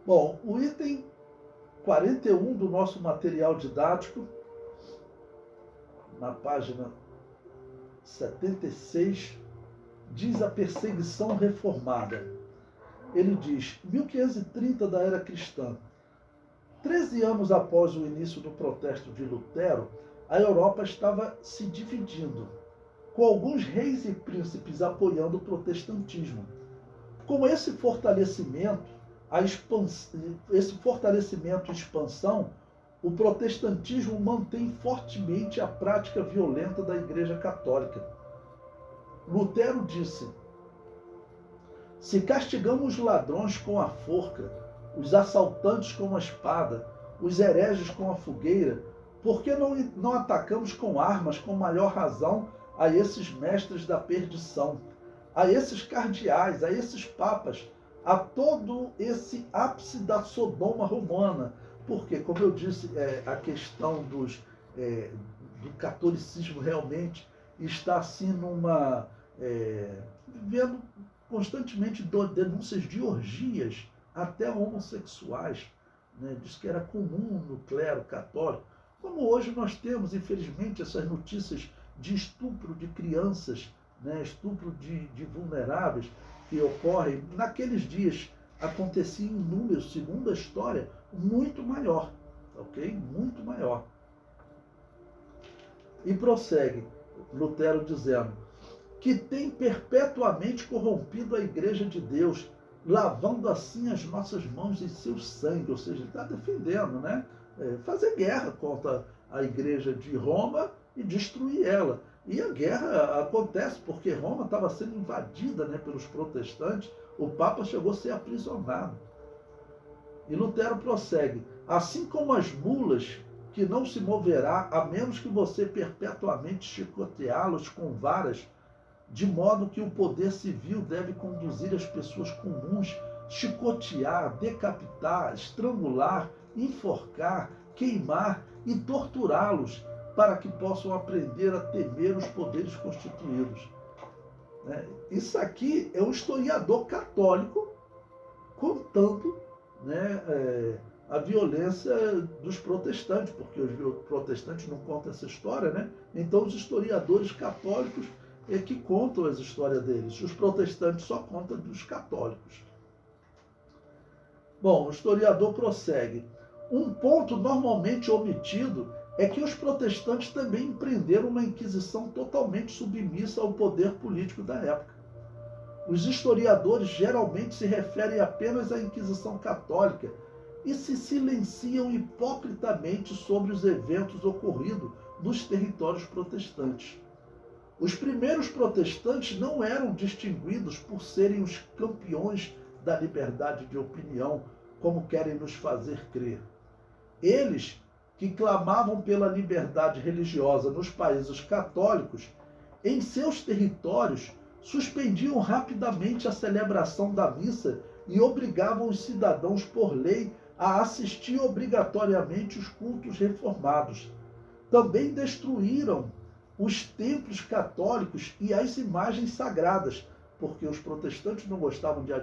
Bom, o item 41 do nosso material didático, na página 76, diz a perseguição reformada. Ele diz, 1530 da era cristã, 13 anos após o início do protesto de Lutero, a Europa estava se dividindo, com alguns reis e príncipes apoiando o protestantismo. Com esse fortalecimento e expansão, o protestantismo mantém fortemente a prática violenta da Igreja Católica. Lutero disse, se castigamos os ladrões com a forca, os assaltantes com a espada, os hereges com a fogueira, por que não atacamos com armas com maior razão a esses mestres da perdição, a esses cardeais, a esses papas, a todo esse ápice da Sodoma romana? Porque, como eu disse, a questão do catolicismo realmente está assim vivendo constantemente denúncias de orgias, até homossexuais, né? Diz que era comum no clero católico. Como hoje nós temos, infelizmente, essas notícias de estupro de crianças, né? Estupro de vulneráveis que ocorrem. Naqueles dias acontecia em números, segundo a história, muito maior, ok? Muito maior. E prossegue Lutero dizendo que tem perpetuamente corrompido a Igreja de Deus, lavando assim as nossas mãos em seu sangue. Ou seja, ele está defendendo, né? Fazer guerra contra a Igreja de Roma e destruir ela. E a guerra acontece porque Roma estava sendo invadida, né, pelos protestantes. O Papa chegou a ser aprisionado. E Lutero prossegue, assim como as mulas, que não se moverá a menos que você perpetuamente chicoteá-los com varas, de modo que o poder civil deve conduzir as pessoas comuns, chicotear, decapitar, estrangular, enforcar, queimar e torturá-los, para que possam aprender a temer os poderes constituídos. Isso aqui é um historiador católico contando, né, a violência dos protestantes, porque os protestantes não contam essa história, né? Então os historiadores católicos é que contam as histórias deles. Os protestantes só contam dos católicos. Bom, o historiador prossegue. Um ponto normalmente omitido é que os protestantes também empreenderam uma inquisição totalmente submissa ao poder político da época. Os historiadores geralmente se referem apenas à Inquisição Católica e se silenciam hipocritamente sobre os eventos ocorridos nos territórios protestantes. Os primeiros protestantes não eram distinguidos por serem os campeões da liberdade de opinião, como querem nos fazer crer. Eles, que clamavam pela liberdade religiosa nos países católicos, em seus territórios, suspendiam rapidamente a celebração da missa e obrigavam os cidadãos por lei a assistir obrigatoriamente os cultos reformados. Também destruíram os templos católicos e as imagens sagradas, porque os protestantes não gostavam de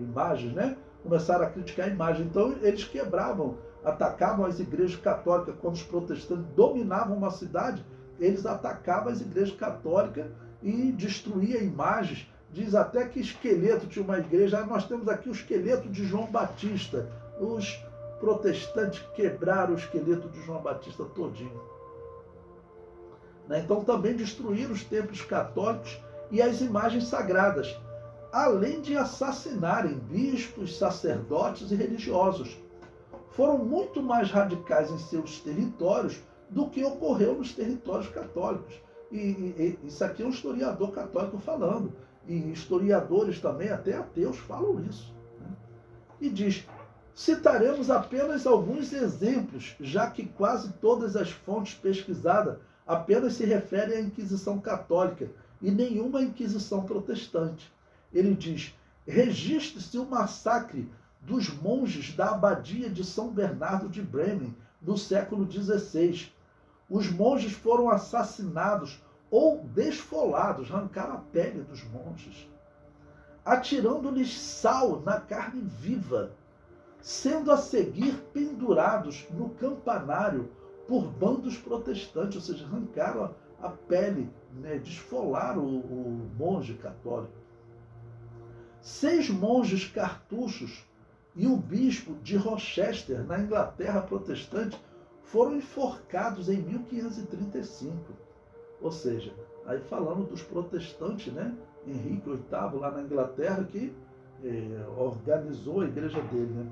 imagens, né? Começaram a criticar a imagem. Então eles quebravam, atacavam as igrejas católicas. Quando os protestantes dominavam uma cidade, eles atacavam as igrejas católicas e destruíam imagens. Diz até que esqueleto, tinha uma igreja, nós temos aqui o esqueleto de João Batista. Os protestantes quebraram o esqueleto de João Batista todinho. Então também destruíram os templos católicos e as imagens sagradas, além de assassinarem bispos, sacerdotes e religiosos. Foram muito mais radicais em seus territórios do que ocorreu nos territórios católicos. E isso aqui é um historiador católico falando. E historiadores também, até ateus, falam isso. E diz, citaremos apenas alguns exemplos, já que quase todas as fontes pesquisadas apenas se referem à Inquisição Católica e nenhuma à Inquisição Protestante. Ele diz, registre-se o massacre dos monges da abadia de São Bernardo de Bremen, no século XVI. Os monges foram assassinados ou desfolados, arrancaram a pele dos monges, atirando-lhes sal na carne viva. sendo a seguir pendurados no campanário por bandos protestantes, ou seja, arrancaram a pele, né, desfolaram o monge católico. 6 monges cartuchos e o bispo de Rochester, na Inglaterra protestante, foram enforcados em 1535. Ou seja, aí falando dos protestantes, né? Henrique VIII, lá na Inglaterra, que organizou a igreja dele. Né?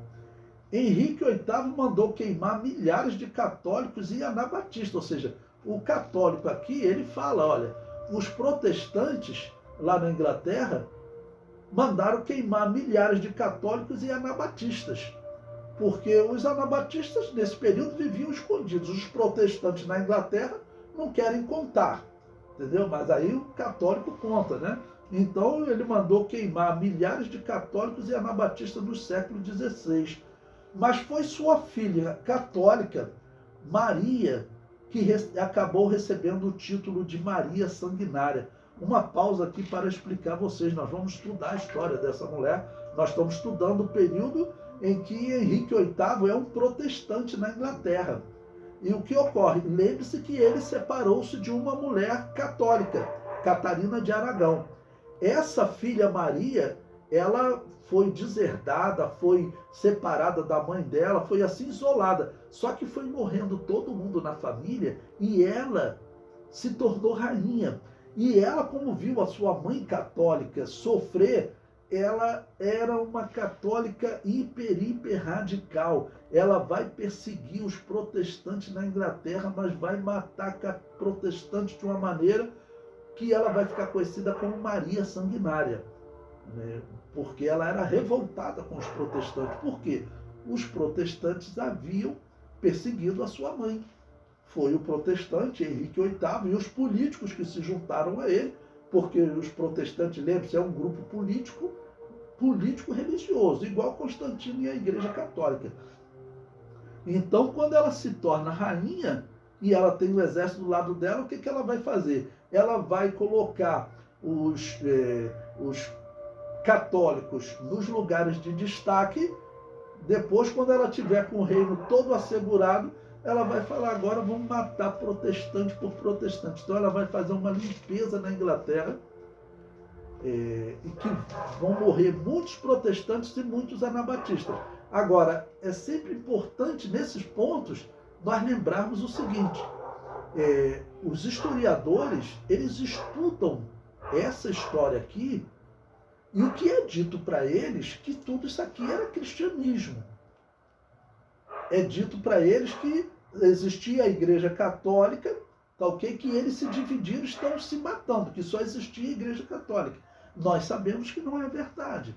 Henrique VIII mandou queimar milhares de católicos e anabatistas. Ou seja, o católico aqui, ele fala, olha, os protestantes lá na Inglaterra mandaram queimar milhares de católicos e anabatistas, porque os anabatistas nesse período viviam escondidos. Os protestantes na Inglaterra não querem contar, entendeu? Mas aí o católico conta, né? Então ele mandou queimar milhares de católicos e anabatistas no século XVI. Mas foi sua filha católica, Maria, que acabou recebendo o título de Maria Sanguinária. Uma pausa aqui para explicar a vocês. Nós vamos estudar a história dessa mulher. Nós estamos estudando o período em que Henrique VIII é um protestante na Inglaterra. E o que ocorre? Lembre-se que ele separou-se de uma mulher católica, Catarina de Aragão. Essa filha Maria, ela foi deserdada, foi separada da mãe dela, foi assim isolada. Só que foi morrendo todo mundo na família e ela se tornou rainha. E ela, como viu a sua mãe católica sofrer, ela era uma católica hiper radical. Ela vai perseguir os protestantes na Inglaterra, mas vai matar protestantes de uma maneira que ela vai ficar conhecida como Maria Sanguinária, né? Porque ela era revoltada com os protestantes. Por quê? Os protestantes haviam perseguido a sua mãe. Foi o protestante Henrique VIII e os políticos que se juntaram a ele, porque os protestantes, lembre-se, é um grupo político-religioso, igual Constantino e a Igreja Católica. Então, quando ela se torna rainha e ela tem o exército do lado dela, o que ela vai fazer? Ela vai colocar os católicos nos lugares de destaque. Depois, quando ela tiver com o reino todo assegurado, ela vai falar, agora vamos matar protestante por protestante. Então ela vai fazer uma limpeza na Inglaterra, e que vão morrer muitos protestantes e muitos anabatistas. Agora, é sempre importante nesses pontos nós lembrarmos o seguinte, os historiadores, eles estudam essa história aqui, e o que é dito para eles que tudo isso aqui era cristianismo. É dito para eles que existia a Igreja Católica, tá ok? Que eles se dividiram, estão se matando, que só existia a Igreja Católica. Nós sabemos que não é verdade.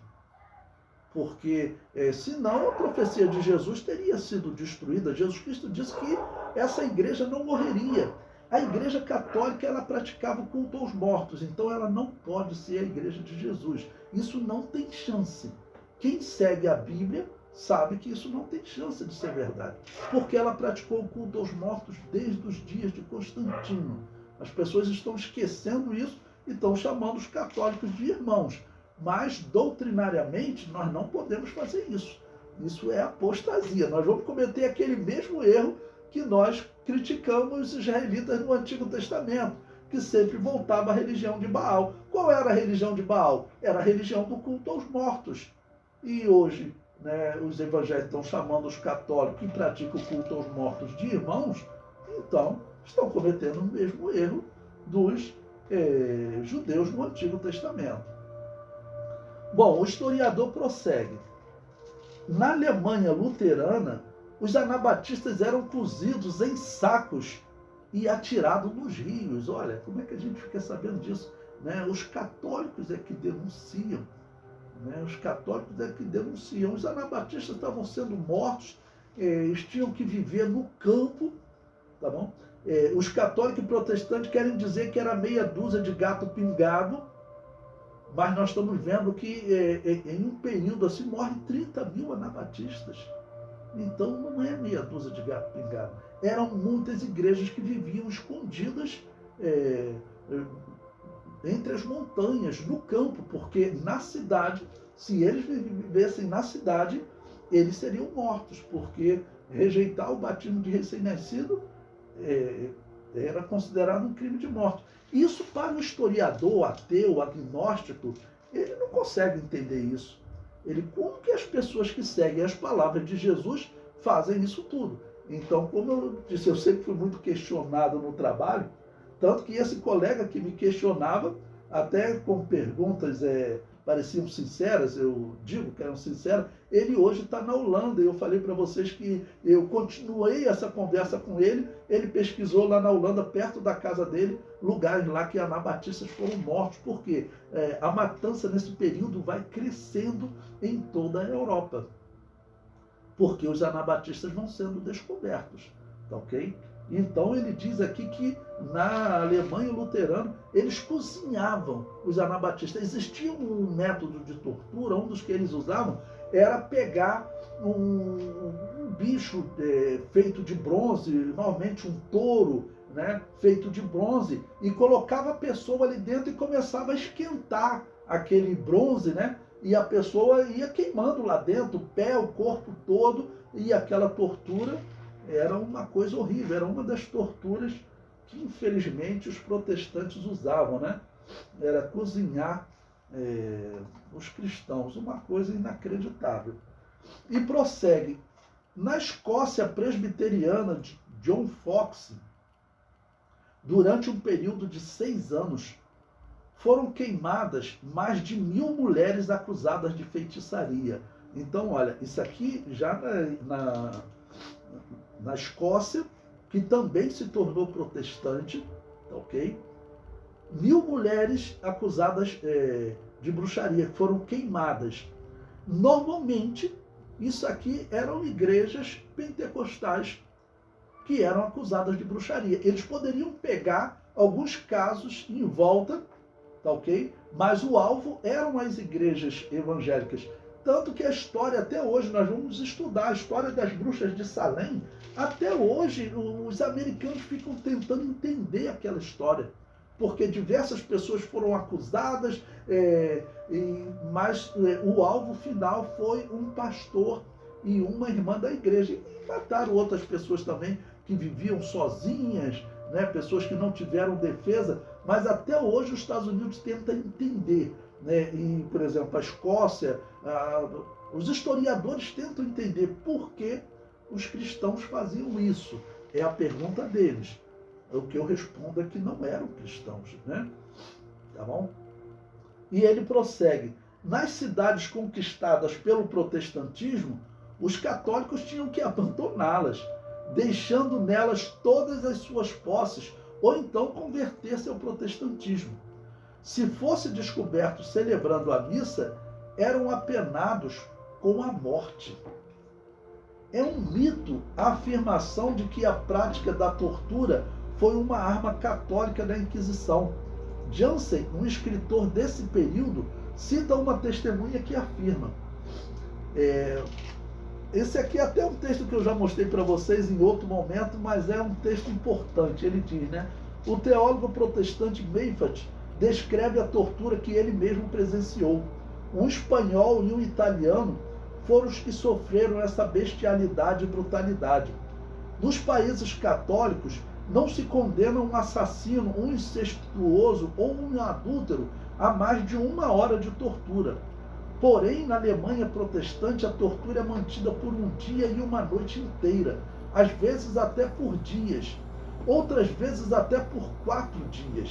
Porque senão a profecia de Jesus teria sido destruída. Jesus Cristo disse que essa igreja não morreria. A Igreja Católica, ela praticava o culto aos mortos, então ela não pode ser a Igreja de Jesus. Isso não tem chance. Quem segue a Bíblia sabe que isso não tem chance de ser verdade, porque ela praticou o culto aos mortos desde os dias de Constantino. As pessoas estão esquecendo isso e estão chamando os católicos de irmãos, mas doutrinariamente nós não podemos fazer isso. Isso é apostasia. Nós vamos cometer aquele mesmo erro que nós criticamos os israelitas no Antigo Testamento, que sempre voltava à religião de Baal. Qual era a religião de Baal? Era a religião do culto aos mortos. E hoje, né, os evangélicos estão chamando os católicos que praticam o culto aos mortos de irmãos, então estão cometendo o mesmo erro dos judeus no Antigo Testamento. Bom, o historiador prossegue. Na Alemanha luterana, os anabatistas eram cozidos em sacos e atirados nos rios. Olha, como é que a gente fica sabendo disso? Né? Os católicos é que denunciam. Os católicos é que denunciam. Os anabatistas estavam sendo mortos, eles tinham que viver no campo, tá bom? Os católicos e protestantes querem dizer que era meia dúzia de gato pingado, mas nós estamos vendo que em um período assim morrem 30 mil anabatistas. Então não é meia dúzia de gato pingado. Eram muitas igrejas que viviam escondidas entre as montanhas, no campo, porque na cidade, se eles vivessem na cidade, eles seriam mortos, porque rejeitar o batismo de recém-nascido era considerado um crime de morte. Isso, para o historiador ateu, agnóstico, ele não consegue entender isso. Como que as pessoas que seguem as palavras de Jesus fazem isso tudo? Então, como eu disse, eu sempre fui muito questionado no trabalho, tanto que esse colega que me questionava, até com perguntas pareciam sinceras, eu digo que eram sinceras, ele hoje está na Holanda. Eu falei para vocês que eu continuei essa conversa com ele, ele pesquisou lá na Holanda, perto da casa dele, lugares lá que anabatistas foram mortos, porque a matança nesse período vai crescendo em toda a Europa, porque os anabatistas vão sendo descobertos, tá ok? Então ele diz aqui que na Alemanha luterana eles cozinhavam os anabatistas. Existia um método de tortura, um dos que eles usavam era pegar um bicho feito de bronze, normalmente um touro, né, feito de bronze, e colocava a pessoa ali dentro e começava a esquentar aquele bronze, né, e a pessoa ia queimando lá dentro, o pé, o corpo todo, e aquela tortura era uma coisa horrível, era uma das torturas que infelizmente os protestantes usavam, né? Era cozinhar os cristãos, uma coisa inacreditável. E prossegue. Na Escócia presbiteriana de John Foxe, durante um período de 6 anos, foram queimadas mais de 1000 mulheres acusadas de feitiçaria. Então, olha, isso aqui já na Escócia, que também se tornou protestante, ok? 1000 mulheres acusadas de bruxaria, que foram queimadas. Normalmente, isso aqui eram igrejas pentecostais que eram acusadas de bruxaria. Eles poderiam pegar alguns casos em volta, tá ok? Mas o alvo eram as igrejas evangélicas. Tanto que a história, até hoje, nós vamos estudar a história das bruxas de Salem. Até hoje, os americanos ficam tentando entender aquela história, porque diversas pessoas foram acusadas, mas o alvo final foi um pastor e uma irmã da igreja. E mataram outras pessoas também que viviam sozinhas, né, pessoas que não tiveram defesa, mas até hoje os Estados Unidos tentam entender. Né? E, por exemplo, a Escócia, os historiadores tentam entender por que os cristãos faziam isso. É a pergunta deles. O que eu respondo é que não eram cristãos, né? Tá bom? E ele prossegue. Nas cidades conquistadas pelo protestantismo, os católicos tinham que abandoná-las, deixando nelas todas as suas posses, ou então converter-se ao protestantismo. Se fosse descoberto celebrando a missa, eram apenados com a morte. É um mito a afirmação de que a prática da tortura foi uma arma católica da Inquisição. Jansen, um escritor desse período, cita uma testemunha que afirma. Esse aqui é até um texto que eu já mostrei para vocês em outro momento, mas é um texto importante. Ele diz, né? O teólogo protestante Meifat descreve a tortura que ele mesmo presenciou. Um espanhol e um italiano foram os que sofreram essa bestialidade e brutalidade. Nos países católicos, não se condena um assassino, um incestuoso ou um adúltero a mais de 1 hora de tortura. Porém, na Alemanha protestante, a tortura é mantida por 1 dia e 1 noite inteira, às vezes até por dias, outras vezes até por 4 dias.